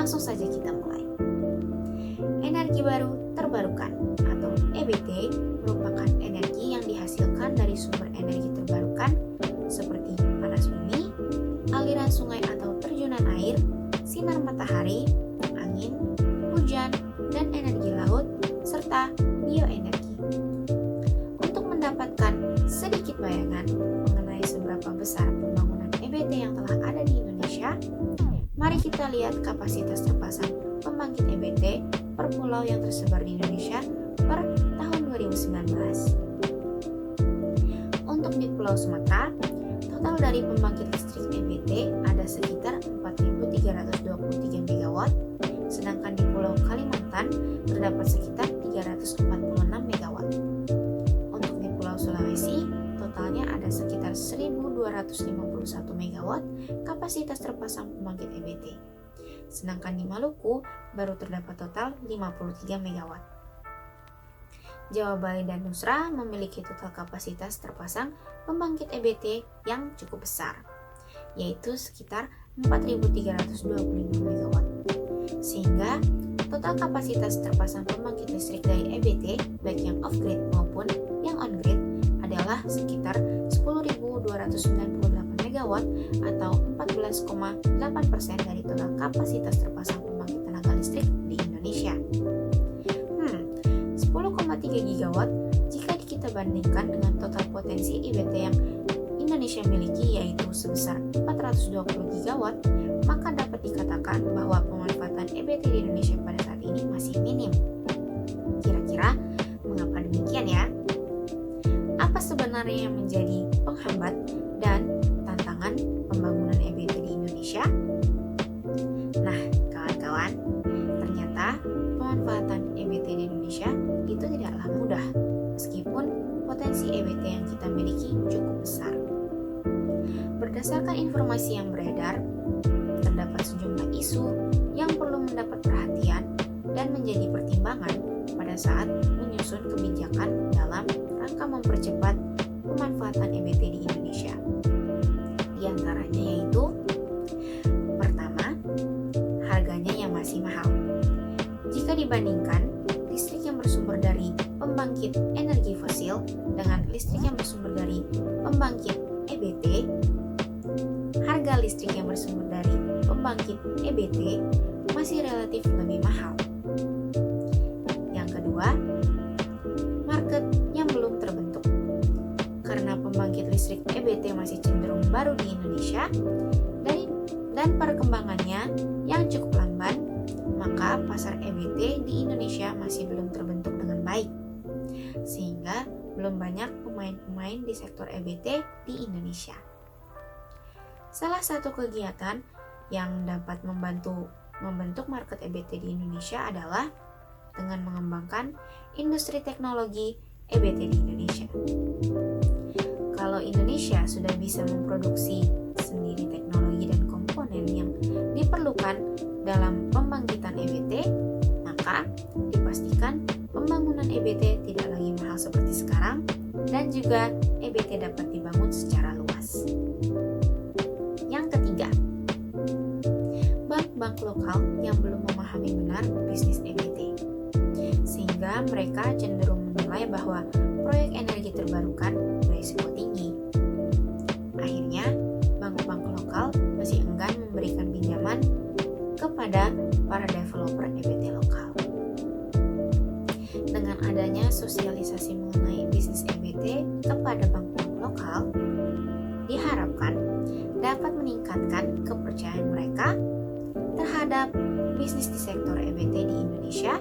Langsung saja kita mulai. Energi baru terbarukan atau EBT merupakan energi yang dihasilkan dari sumber energi terbarukan seperti panas bumi, aliran sungai atau terjunan air, sinar matahari, angin, hujan, dan energi laut, serta bioenergi. Untuk mendapatkan sedikit bayangan mengenai seberapa besar pembangunan EBT yang telah ada di Indonesia, mari kita lihat kapasitas terpasang pembangkit EBT per pulau yang tersebar di Indonesia per tahun 2019. Untuk di Pulau Sumatera, total dari pembangkit listrik EBT ada sekitar 4.323 MW, sedangkan di Pulau Kalimantan terdapat sekitar 346 MW. Untuk di Pulau Sulawesi, totalnya ada sekitar 1.251 MW kapasitas terpasang pembangkit EBT. Sedangkan di Maluku baru terdapat total 53 MW. Jawa, Bali, dan Nusra memiliki total kapasitas terpasang pembangkit EBT yang cukup besar, yaitu sekitar 4.325 MW. Sehingga total kapasitas terpasang pembangkit listrik dari EBT, baik yang off-grid maupun yang on-grid, adalah sekitar 10.298 MW atau 14,8% dari total kapasitas terpasang pembangkit tenaga listrik di Indonesia. 10,3 GW jika kita bandingkan dengan total potensi EBT yang Indonesia miliki, yaitu sebesar 420 GW, maka dapat dikatakan bahwa pemanfaatan EBT di Indonesia pada saat ini masih minim. Kira-kira mengapa demikian ya? Apa sebenarnya yang menjadi penghambat dan tantangan pembangunan EBT di Indonesia? Nah, kawan-kawan, ternyata pemanfaatan EBT di Indonesia itu tidaklah mudah, meskipun potensi EBT yang kita miliki cukup besar. Berdasarkan informasi yang beredar, terdapat sejumlah isu yang perlu mendapat perhatian dan menjadi pertimbangan pada saat menyusun kebijakan dalam rangka mempercepat pemanfaatan EBT di Indonesia. Di antaranya yaitu, pertama, harganya yang masih mahal. Jika dibandingkan listrik yang bersumber dari pembangkit energi fosil dengan listrik yang bersumber dari pembangkit EBT, harga listrik yang bersumber dari pembangkit EBT masih relatif lebih mahal. Yang kedua, market yang belum terbentuk. Karena pembangkit listrik EBT masih cenderung baru di Indonesia dan perkembangannya yang cukup lamban, maka pasar EBT di Indonesia masih belum terbentuk dengan baik, sehingga belum banyak pemain-pemain di sektor EBT di Indonesia. Salah satu kegiatan yang dapat membentuk market EBT di Indonesia adalah dengan mengembangkan industri teknologi EBT di Indonesia. Kalau Indonesia sudah bisa memproduksi sendiri teknologi dan komponen yang diperlukan dalam pembangkitan EBT, maka dipastikan pembangunan EBT tidak lagi mahal seperti sekarang dan juga EBT dapat dibangun secara luas. Yang ketiga, bank-bank lokal yang belum memahami benar bisnis EBT, sehingga mereka cenderung menilai bahwa proyek energi terbarukan berisiko tinggi. Akhirnya, bank-bank lokal masih enggan memberikan pinjaman kepada para developer EBT lokal. Dengan adanya sosialisasi mengenai bisnis EBT kepada bank-bank lokal, diharapkan dapat meningkatkan kepercayaan mereka terhadap bisnis di sektor EBT di Indonesia,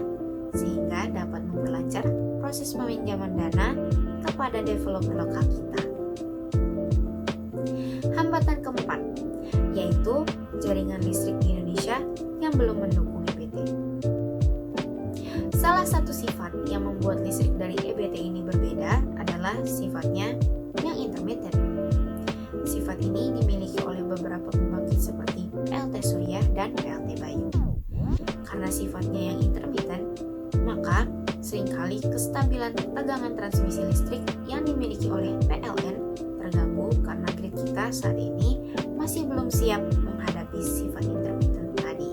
sehingga dapat memperlancar proses peminjaman dana kepada developer lokal kita. Hambatan keempat, yaitu jaringan listrik di Indonesia yang belum mendukung EBT. Salah satu sifat yang membuat listrik dari EBT ini berbeda adalah sifatnya yang intermittent. Sifat ini dimiliki oleh beberapa pembangkit seperti PLT Surya dan PLT Bayu. Karena sifatnya yang intermittent, maka seringkali kestabilan tegangan transmisi listrik yang dimiliki oleh PLN terganggu karena grid kita saat ini masih belum siap menghadapi sifat intermittent tadi.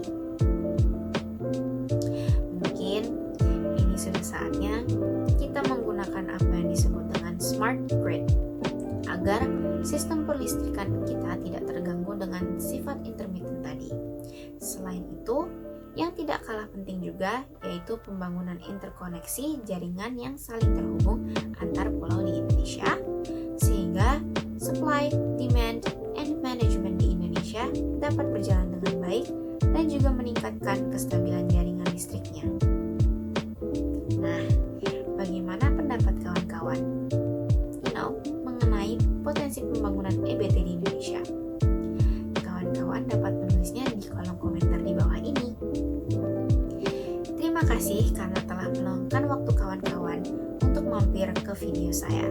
smart grid agar sistem perlistrikan kita tidak terganggu dengan sifat intermittent tadi. Selain itu, yang tidak kalah penting juga yaitu pembangunan interkoneksi jaringan yang saling terhubung antar pulau di Indonesia, sehingga supply, demand, and management di Indonesia dapat berjalan dengan baik dan juga meningkatkan kestabilan jaringan listriknya. Nah, bagaimana pendapat kawan-kawan? Mengenai potensi pembangunan EBT di Indonesia. Kawan-kawan dapat menulisnya di kolom komentar di bawah ini. Terima kasih karena telah meluangkan waktu kawan-kawan untuk mampir ke video saya.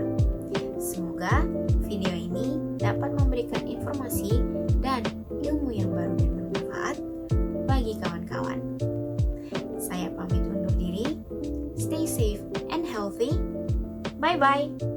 Semoga video ini dapat memberikan informasi dan ilmu yang baru dan bermanfaat bagi kawan-kawan. Saya pamit undur diri. Stay safe and healthy. Bye-bye.